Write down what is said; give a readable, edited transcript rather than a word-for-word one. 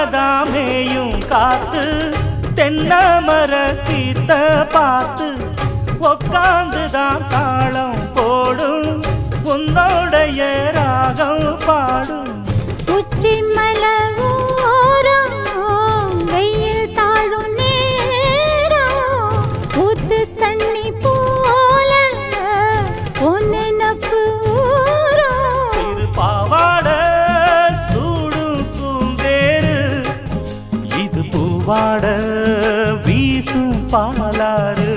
மாடதாமேயும் காத்து தென்னமர கீத்த பார்த்து உக்காந்துதான் தாளம் போடும் உன்னோடைய ராகம் பாடும் உச்சி மலவோரம் வெயில் தாழும் நேரம் ஊத்து தண்ணி போல ஒன்னு நப்பு ஊரும் சிறு பாவாட சூடும் பூந்தேரு இது பூவாட வீசும் பாலாறு